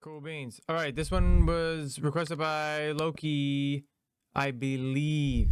Cool beans. All right, this one was requested by Loki, I believe.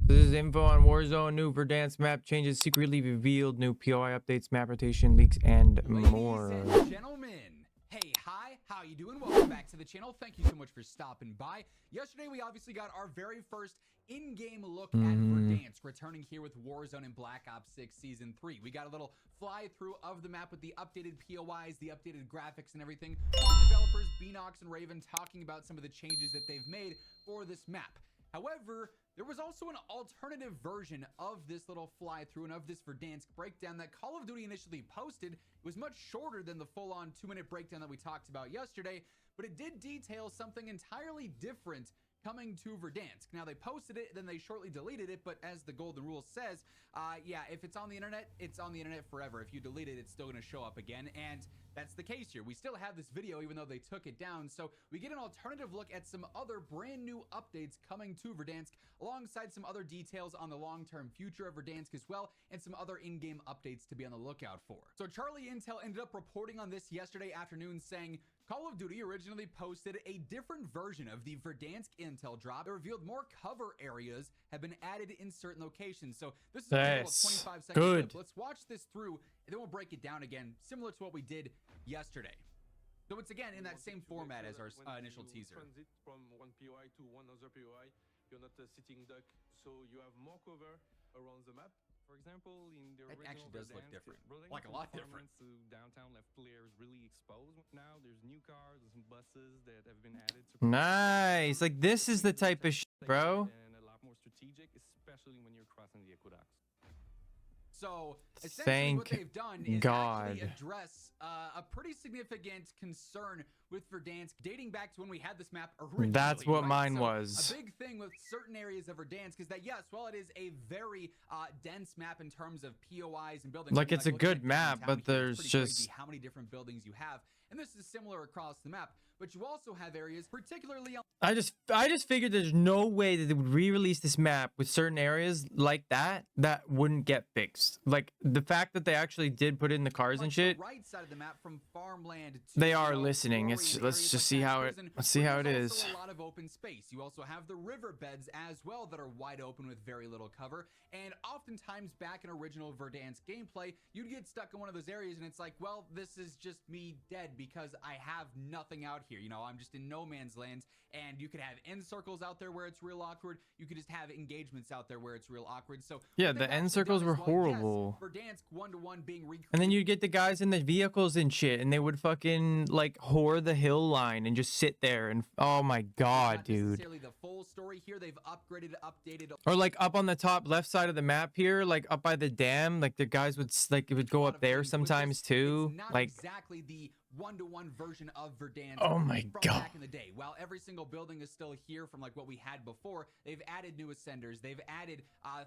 This is info on Warzone, new Verdansk map changes secretly revealed, new POI updates, map rotation, leaks, and more. Ladies and gentlemen, hey, hi, how you doing? Welcome back to the channel. Thank you so much for stopping by. Yesterday, we obviously got our very first in-game look at Verdansk, returning here with Warzone and Black Ops 6 Season 3. We got a little fly-through of the map with the updated POIs, the updated graphics and everything. With the developers, Beanox and Raven, talking about some of the changes that they've made for this map. However, there was also an alternative version of this little fly-through and of this Verdansk breakdown that Call of Duty initially posted. It was much shorter than the full-on 2-minute breakdown that we talked about yesterday, but it did detail something entirely different coming to Verdansk. Now, they posted it, then they shortly deleted it, but as the golden rule says, yeah, if it's on the internet, it's on the internet forever. If you delete it, it's still going to show up again, and that's the case here. We still have this video, even though they took it down, so we get an alternative look at some other brand new updates coming to Verdansk, alongside some other details on the long-term future of Verdansk as well, and some other in-game updates to be on the lookout for. So Charlie Intel ended up reporting on this yesterday afternoon, saying Call of Duty originally posted a different version of the Verdansk intel drop that revealed more cover areas have been added in certain locations. So this is a little 25-second clip. Let's watch this through, and then we'll break it down again, similar to what we did yesterday. So it's again in that same format as our initial teaser. Transit from one POI to one other POI, you're not a sitting duck, so you have more cover around the map. For example, in the original actually does look different, like a lot different. To downtown left players really exposed. Now there's new cars and buses that have been added to Nice. Like, this is the type of shit, bro. And a lot more strategic, especially when you're crossing the aqueducts. So essentially what they've done is actually address a pretty significant concern with Verdansk dating back to when we had this map originally. That's what mine was. A big thing with certain areas of Verdansk is that, yes, while it is a very dense map in terms of POIs and buildings, like, it's a good map, but there's just how many different buildings you have, and this is similar across the map. But you also have areas, particularly on I just figured there's no way that they would re-release this map with certain areas like that wouldn't get fixed. Like, the fact that they actually did put in the cars and shit. The right side of the map from farmland to, they are listening. Let's just see how it is. Also a lot of open space. You also have the riverbeds as well that are wide open with very little cover. And oftentimes back in original Verdansk gameplay, you'd get stuck in one of those areas and it's like, well, this is just me dead because I have nothing out here. You know, I'm just in no man's land, and you could have end circles out there where it's real awkward. You could just have engagements out there where it's real awkward. So yeah, the end circles were horrible. Yes, Verdansk 1-to-1 being recreated. And then you'd get the guys in the vehicles and shit, and they would fucking like whore the hill line and just sit there and oh my god, dude. Not necessarily the full story here. They've upgraded, updated. Or like up on the top left side of the map here, like up by the dam, like the guys would like it would go up there sometimes too. Like exactly the 1-to-1 version of Verdansk. Oh my god. Back in the day, while every single building is still here from like what we had before, they've added new ascenders. They've added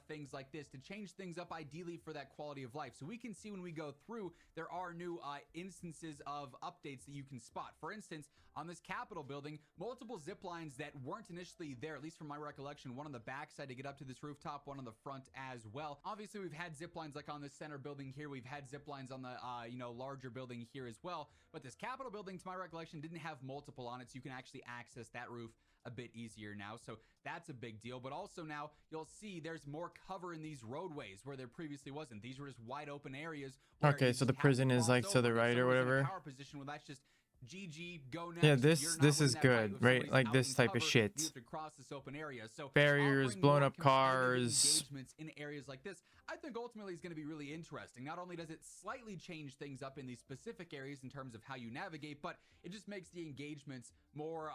things like this to change things up, ideally for that quality of life. So we can see when we go through, there are new instances of updates that you can spot. For instance, on this Capitol building, multiple zip lines that weren't initially there, at least from my recollection. One on the back side to get up to this rooftop, one on the front as well. Obviously, we've had zip lines like on this center building here. We've had zip lines on the larger building here as well. But this Capitol building, to my recollection, didn't have multiple on it, so you can actually access that roof a bit easier now. So that's a big deal. But also now you'll see there's more cover in these roadways where there previously wasn't. These were just wide open areas. Okay, so the prison is like to the right or whatever. Power position where that's just GG, go next. Yeah, this is good, right? Like this type of shit. You have to cross this open area. So barriers, blown up cars, engagements in areas like this, I think ultimately is going to be really interesting. Not only does it slightly change things up in these specific areas in terms of how you navigate, but it just makes the engagements more,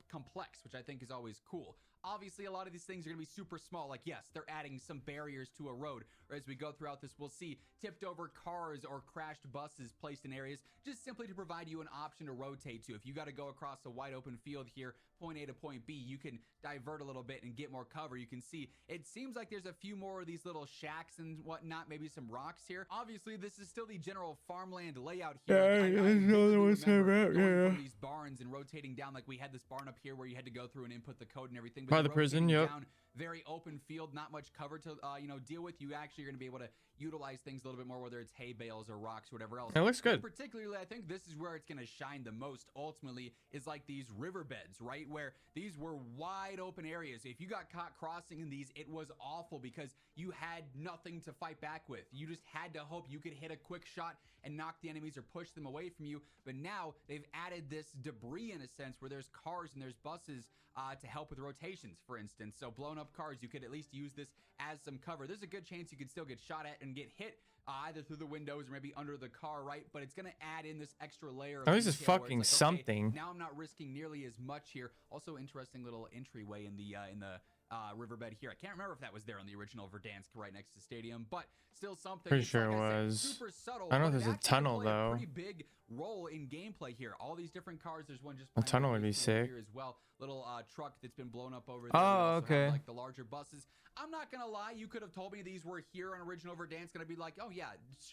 complex, which I think is always cool. Obviously, a lot of these things are going to be super small. Like, yes, they're adding some barriers to a road. Or as we go throughout this, we'll see tipped over cars or crashed buses placed in areas just simply to provide you an option to rotate to. If you got to go across a wide open field here, point A to point B, you can divert a little bit and get more cover. You can see it seems like there's a few more of these little shacks and whatnot, maybe some rocks here. Obviously, this is still the general farmland layout here. I remember these barns and rotating down, like we had this barn up here where you had to go through and input the code and everything. By the prison, yep. Very open field, not much cover to deal with. You actually are going to be able to utilize things a little bit more, whether it's hay bales or rocks or whatever else. It looks good. Particularly, I think this is where it's going to shine the most ultimately, is like these riverbeds, right? Where these were wide open areas. If you got caught crossing in these, it was awful because you had nothing to fight back with. You just had to hope you could hit a quick shot and knock the enemies or push them away from you. But now they've added this debris in a sense where there's cars and there's buses to help with rotations, for instance. So blown up cars, you could at least use this as some cover. There's a good chance you could still get shot at and get hit either through the windows or maybe under the car, right? But it's going to add in this extra layer of At least it's detail where fucking like, okay, something. now I'm not risking nearly as much here. Also interesting little entryway in the riverbed here. I can't remember if that was there on the original Verdansk right next to Stadium, but still something. Pretty It's, sure like it I said, was. super subtle. I don't know but if it there's a actually tunnel, played a though. pretty big role in gameplay here. All these different cars. There's one just A tunnel would be sick. here as well. Little truck that's been blown up over there. Oh, We also have, okay. like the larger buses. I'm not gonna lie. You could have told me these were here on original Verdansk, gonna be like, oh yeah,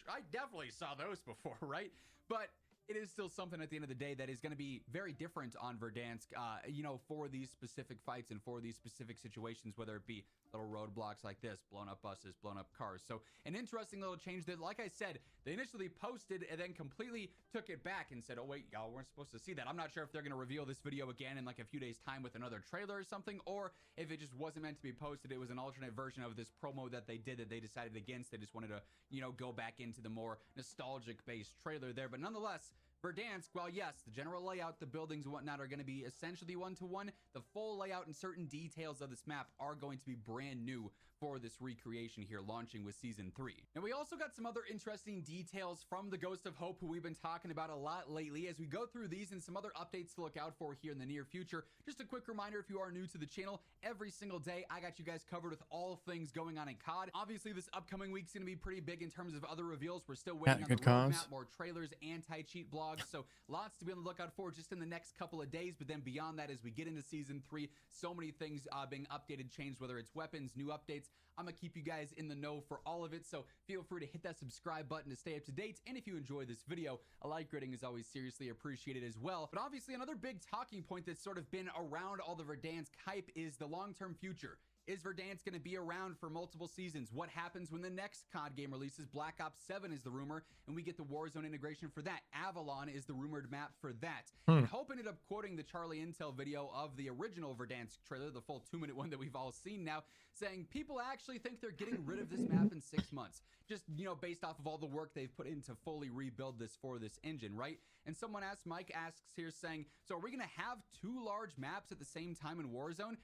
I definitely saw those before, right? But it is still something at the end of the day that is going to be very different on Verdansk, you know, for these specific fights and for these specific situations, whether it be little roadblocks like this, blown up buses, blown up cars. So an interesting little change that, like I said, they initially posted and then completely took it back and said, oh wait, y'all weren't supposed to see that. I'm not sure if they're going to reveal this video again in like a few days time with another trailer or something, or if it just wasn't meant to be posted. It was an alternate version of this promo that they did that they decided against. They just wanted to, you know, go back into the more nostalgic based trailer there. But nonetheless, Verdansk, while yes, the general layout, the buildings and whatnot are going to be essentially one-to-one, the full layout and certain details of this map are going to be brand new for this recreation here, launching with Season 3. And we also got some other interesting details from the Ghost of Hope, who we've been talking about a lot lately, as we go through these and some other updates to look out for here in the near future. Just a quick reminder, if you are new to the channel, every single day I got you guys covered with all things going on in COD. Obviously, this upcoming week's going to be pretty big in terms of other reveals. We're still waiting on the roadmap, more trailers, anti-cheat blogs, so lots to be on the lookout for just in the next couple of days. But then beyond that, as we get into Season 3, so many things being updated, changed, whether it's weapons, new updates. I'm gonna keep you guys in the know for all of it, so feel free to hit that subscribe button to stay up to date. And if you enjoy this video, a like rating is always seriously appreciated as well. But obviously, another big talking point that's sort of been around all the Verdansk hype is the long-term future. Is Verdansk going to be around for multiple seasons? What happens when the next COD game releases? Black Ops 7 is the rumor, and we get the Warzone integration for that. Avalon is the rumored map for that. And Hope ended up quoting the Charlie Intel video of the original Verdansk trailer, the full 2-minute one that we've all seen now, saying people actually think they're getting rid of this map in 6 months. Just, you know, based off of all the work they've put in to fully rebuild this for this engine, right? And someone asked, Mike asks here saying, so are we going to have 2 large maps at the same time in Warzone?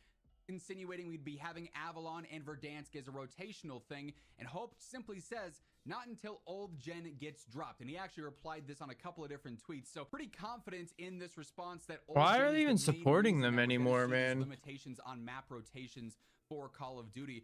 Insinuating we'd be having Avalon and Verdansk as a rotational thing, and Hope simply says, not until old gen gets dropped. And he actually replied this on a couple of different tweets, so pretty confident in this response that old Why gen are is they the even main supporting reason them that we're gonna anymore, see these man? limitations on map rotations for Call of Duty.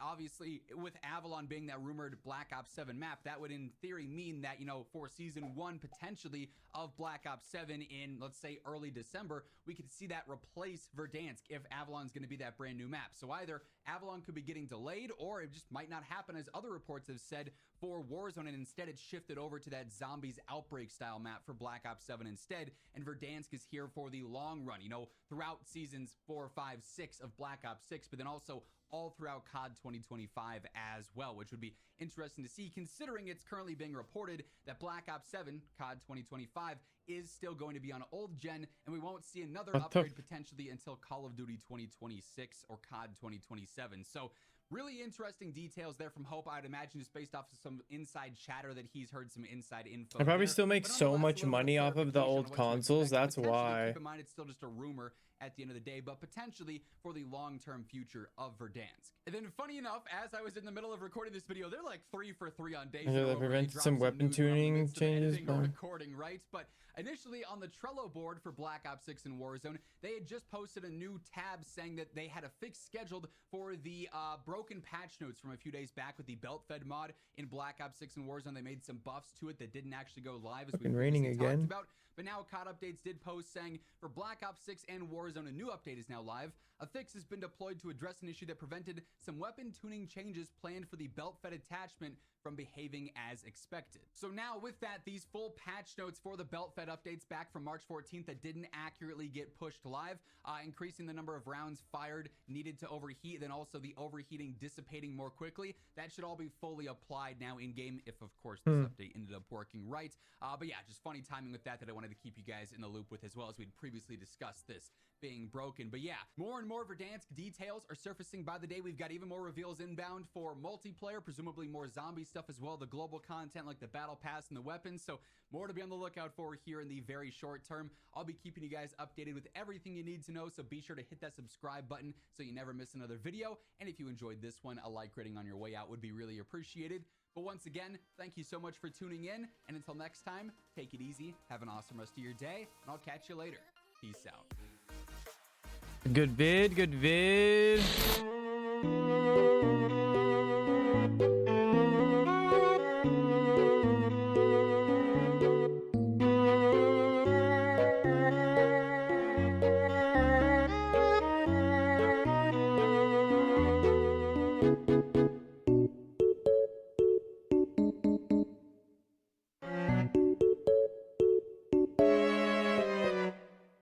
Obviously, with Avalon being that rumored Black Ops 7 map, that would in theory mean that, you know, for Season 1 potentially of Black Ops 7 in, let's say, early December, we could see that replace Verdansk if Avalon's going to be that brand new map. So either Avalon could be getting delayed, or it just might not happen, as other reports have said, for Warzone, and instead it's shifted over to that Zombies Outbreak style map for Black Ops 7 instead, and Verdansk is here for the long run, you know, throughout Seasons 4, 5, 6 of Black Ops 6, but then also all throughout COD 2025 as well, which would be interesting to see, considering it's currently being reported that Black Ops 7, COD 2025, is still going to be on old gen, and we won't see another upgrade potentially until Call of Duty 2026 or COD 2027. So really interesting details there from Hope. I'd imagine just based off of some inside chatter that he's heard some inside info. I probably there. still make But so nonetheless, much a little bit money of off of the clarification on old what to consoles. expect. That's Potentially, why. keep in mind, it's still just a rumor at the end of the day, but potentially for the long-term future of Verdansk. And then funny enough, as I was in the middle of recording this video, they're like 3 for 3 on days. Yeah, they prevented some weapon tuning changes, or but recording, right? But initially on the Trello board for Black Ops 6 and Warzone, they had just posted a new tab saying that they had a fix scheduled for the broken patch notes from a few days back with the belt fed mod in Black Ops 6 and Warzone. They made some buffs to it that didn't actually go live, as we raining previously again. talked about. But now COD Updates did post saying, for Black Ops 6 and Warzone, a new update is now live. A fix has been deployed to address an issue that prevented some weapon tuning changes planned for the belt-fed attachment from behaving as expected. So now with that, these full patch notes for the belt-fed updates back from March 14th that didn't accurately get pushed live, increasing the number of rounds fired needed to overheat, then also the overheating dissipating more quickly. That should all be fully applied now in-game if, of course, this update ended up working right. But yeah, just funny timing with that I wanted to keep you guys in the loop with, as well as we'd previously discussed this being broken. But yeah, more and more Verdansk details are surfacing by the day. We've got even more reveals inbound for multiplayer, presumably more zombie stuff as well, the global content like the battle pass and the weapons. So more to be on the lookout for here in the very short term. I'll be keeping you guys updated with everything you need to know, so be sure to hit that subscribe button so you never miss another video. And if you enjoyed this one, a like rating on your way out would be really appreciated. But once again, thank you so much for tuning in, and until next time, take it easy, have an awesome rest of your day, and I'll catch you later. Peace out. Good vid, good vid.